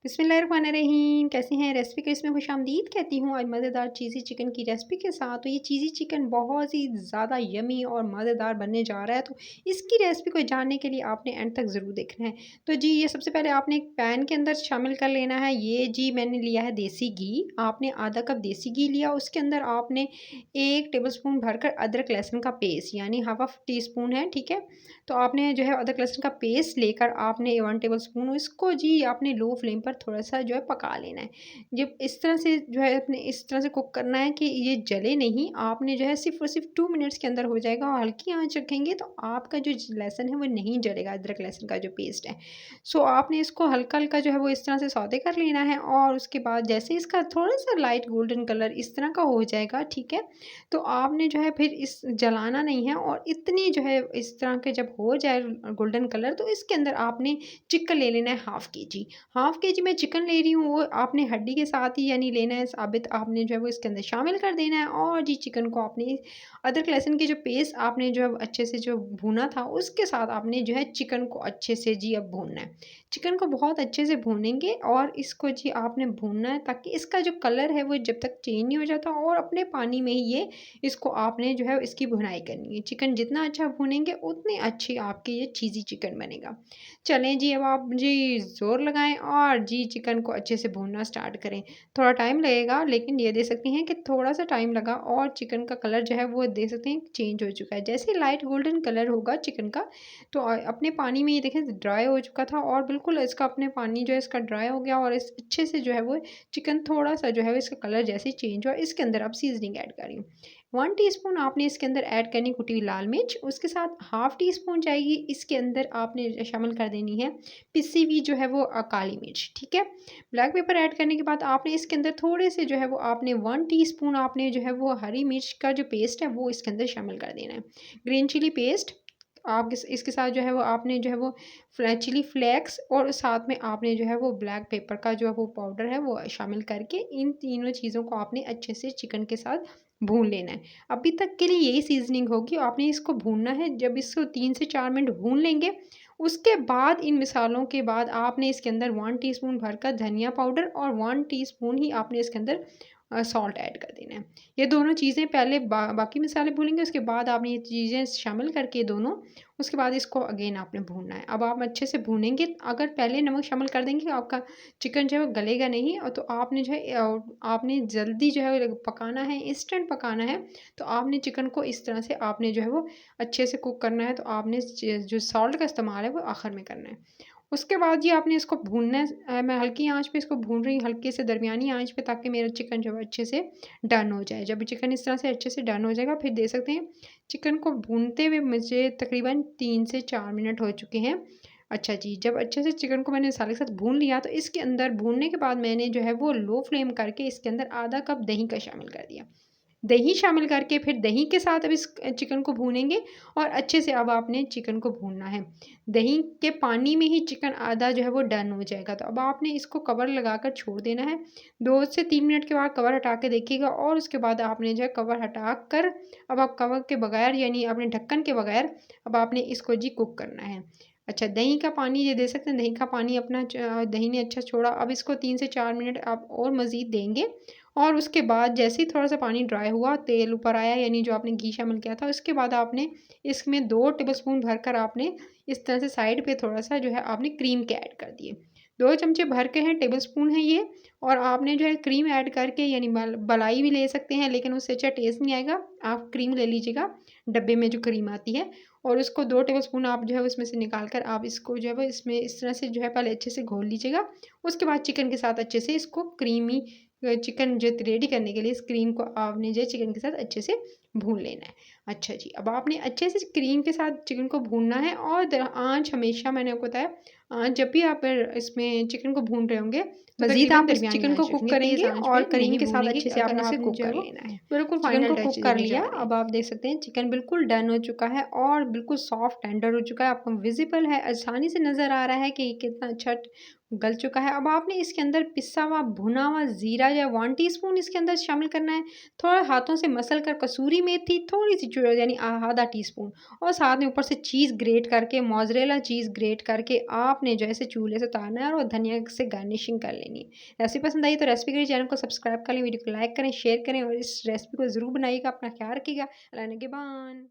बिस्मिल्लाहिर्रहमानिर्रहीम। कैसे हैं? रेसिपी क्विज़ में खुशामदीद कहती हूँ। आज मज़ेदार चीज़ी चिकन की रेसिपी के साथ। तो ये चीज़ी चिकन बहुत ही ज़्यादा यमी और मज़ेदार बनने जा रहा है। तो इसकी रेसिपी को जानने के लिए आपने एंड तक ज़रूर देखना है। तो जी ये सबसे पहले आपने एक पैन के अंदर शामिल कर लेना है। ये जी मैंने लिया है देसी घी। आपने आधा कप देसी घी लिया, उसके अंदर आपने 1 टेबलस्पून भरकर अदरक लहसुन का पेस्ट यानी हाफ़ टी स्पून है, ठीक है? तो आपने जो है अदरक लहसुन का पेस्ट लेकर आपने 1 टेबलस्पून इसको जी आपने लो फ्लेम पर थोड़ा-सा जो है पका लेना है। जब इस तरह से जो है अपने इस तरह से कुक करना है कि ये जले नहीं, आपने जो है सिर्फ़ और सिर्फ़ 2 मिनट्स के अंदर हो जाएगा और हल्की आँच रखेंगे तो आपका जो लहसुन है वो नहीं जलेगा, अदरक लहसुन का जो पेस्ट है। सो आपने इसको हल्का-हल्का जो है वो इस तरह से सौते कर लेना है और उसके बाद जैसे इसका थोड़ा-सा लाइट गोल्डन कलर इस तरह का हो जाएगा, ठीक है? तो आपने जो है फिर इस जलाना नहीं है और इतनी जो है इस तरह के जब हो जाए गोल्डन कलर तो इसके अंदर आपने चिकन ले लेना है हाफ़ केजी मैं चिकन ले रही हूँ वो आपने हड्डी के साथ ही यानी लेना है साबित आपने जो है वो इसके अंदर शामिल कर देना है और जी चिकन को आपने अदरक लहसुन की जो पेस्ट आपने जो है अच्छे से जो भूना था उसके साथ आपने जो है चिकन को अच्छे से जी अब भूनना है। चिकन को बहुत अच्छे से भूनेंगे और इसको जी आपने भूनना है ताकि इसका जो कलर है वो जब तक चेंज नहीं हो जाता और अपने पानी में ही ये इसको आपने जो है इसकी भुनाई करनी है। चिकन जितना अच्छा भूनेंगे उतनी अच्छी आपकी ये चीज़ी चिकन बनेगा। चलें जी अब आप जी ज़ोर लगाएँ और जी चिकन को अच्छे से भूनना स्टार्ट करें। थोड़ा टाइम लगेगा लेकिन ये देख सकती हैं कि थोड़ा-सा टाइम लगा और चिकन का कलर जो है वो देख सकते हैं चेंज हो चुका है। जैसे ही लाइट गोल्डन कलर होगा चिकन का तो अपने पानी में ये देखें ड्राई हो चुका था और बिल्कुल इसका अपने पानी जो है इसका ड्राई हो गया और इस अच्छे से जो है वो चिकन थोड़ा-सा जो है इसका कलर जैसे ही चेंज हुआ इसके अंदर अब सीज़निंग ऐड कर रही हूँ। 1 टीस्पून आपने इसके अंदर ऐड करनी कुटी हुई लाल मिर्च, उसके साथ हाफ़ टी स्पून जाएगी इसके अंदर आपने शामिल कर देनी है पिसी हुई जो है वो काली मिर्च, ठीक है? ब्लैक पेपर ऐड करने के बाद आपने इसके अंदर थोड़े से जो है वो आपने 1 टीस्पून आपने जो है वो हरी मिर्च का जो पेस्ट है वो इसके अंदर शामिल कर देना है। ग्रीन चिली पेस्ट आप इसके साथ जो है वो आपने जो है वो चिली फ्लेक्स और साथ में आपने जो है वो ब्लैक पेपर का जो है वो पाउडर है वो शामिल करके इन तीनों चीज़ों को आपने अच्छे से चिकन के साथ भून लेना है। अभी तक के लिए यही सीज़निंग होगी आपने इसको भूनना है। जब इसको 3 से 4 मिनट भून लेंगे उसके बाद इन मिसालों के बाद आपने इसके अंदर 1 टीस्पून भरकर धनिया पाउडर और 1 टीस्पून ही आपने इसके अंदर सॉल्ट ऐड कर देना है। ये दोनों चीज़ें पहले बाकी मसाले भूनेंगे उसके बाद आपने ये चीज़ें शामिल करके दोनों उसके बाद इसको अगेन आपने भूनना है। अब आप अच्छे से भूनेंगे अगर पहले नमक शामिल कर देंगे आपका चिकन जो है वो गलेगा नहीं और तो आपने जो है आपने जल्दी जो है पकाना है, इंस्टेंट पकाना है तो आपने चिकन को इस तरह से आपने जो है वो अच्छे से कुक करना है तो आपने जो सॉल्ट का इस्तेमाल है वो आखिर में करना है। उसके बाद जी आपने इसको भूनना है मैं हल्की आँच पे इसको भून रही हूँ, हल्के से दरमियानी आँच पे ताकि मेरा चिकन जो है अच्छे से डन हो जाए। जब चिकन इस तरह से अच्छे से डन हो जाएगा फिर देख सकते हैं चिकन को भूनते हुए मुझे तकरीबन 3 से 4 मिनट हो चुके हैं। अच्छा जी, जब अच्छे से चिकन को मैंने मसाले के साथ भून लिया तो इसके अंदर भूनने के बाद मैंने जो है वो लो फ्लेम करके इसके अंदर आधा कप दही का शामिल कर दिया। दही शामिल करके फिर दही के साथ अब इस चिकन को भूनेंगे और अच्छे से अब आपने चिकन को भूनना है। दही के पानी में ही चिकन आधा जो है वो डन हो जाएगा। तो अब आपने इसको कवर लगाकर छोड़ देना है। 2 से 3 मिनट के बाद कवर हटा के देखिएगा और उसके बाद आपने जो है कवर हटाकर अब आप कवर के बगैर यानी अपने ढक्कन के बगैर अब आपने इसको जी कुक करना है। अच्छा दही का पानी ये दे सकते हैं, दही का पानी अपना दही ने अच्छा छोड़ा। अब इसको 3 से 4 मिनट आप और मज़ीद देंगे और उसके बाद जैसे ही थोड़ा-सा पानी ड्राई हुआ, तेल ऊपर आया यानी जो आपने घी शामिल किया था, उसके बाद आपने इसमें 2 टेबलस्पून भरकर आपने इस तरह से साइड पे थोड़ा-सा जो है आपने क्रीम के ऐड कर दिए। 2 चमचे भर के हैं, टेबलस्पून है ये और आपने जो है क्रीम ऐड करके यानी मलाई भी ले सकते हैं, लेकिन उससे अच्छा टेस्ट नहीं आएगा। आप क्रीम ले लीजिएगा, डब्बे में जो क्रीम आती है और उसको 2 टेबलस्पून आप जो है उसमें से निकाल कर आप इसको जो है वो इसमें इस तरह से जो है पहले अच्छे से घोल लीजिएगा। उसके बाद चिकन के साथ अच्छे से इसको क्रीमी चिकन जो रेडी करने के लिए इस क्रीम को आपने जो है चिकन के साथ अच्छे से भून लेना है। अच्छा जी, अब आपने अच्छे से क्रीम के साथ चिकन को भूनना है और आँच हमेशा मैंने आपको बताया जब भी आप इसमें चिकन को भून रहे होंगे तो मज़ीद तकरीबन आप इस दरमियानी चिकन को आँच कुक रखनी है, तेज़ करेंगे आँच और पे करीम नहीं के साथ भूनेंगे अच्छे से अगर आपने इसे आपने कुक जो है कर वो लेना है। बिल्कुल चिकन फाइनल को कुक टचेज़ कर देने लिया, जा रहे हैं। अब आप देख सकते हैं चिकन बिल्कुल डन हो चुका है और बिल्कुल सॉफ्ट टेंडर हो चुका है। आपको विज़िबल है, आसानी से नज़र आ रहा है कि ये कितना अच्छा गल चुका है। अब आपने इसके अंदर पिसा हुआ, भुना हुआ ज़ीरा या 1 टीस्पून इसके अंदर शामिल करना है। थोड़ा हाथों से मसल कर कसूरी मेथी, थोड़ी-सी यानी आधा टीस्पून, और साथ में ऊपर से चीज़ ग्रेट करके, मोज़रेला चीज़ ग्रेट करके आपने जो है इसे चूल्हे से उतारना है और धनिया से गार्निशिंग कर लेनी है। रेसिपी पसंद आई तो रेसिपी के लिए चैनल को सब्सक्राइब कर लें, वीडियो को लाइक करें, शेयर करें और इस रेसिपी को ज़रूर बनाइएगा। अपना ख्याल रखिएगा। अल्लाह निगहबान।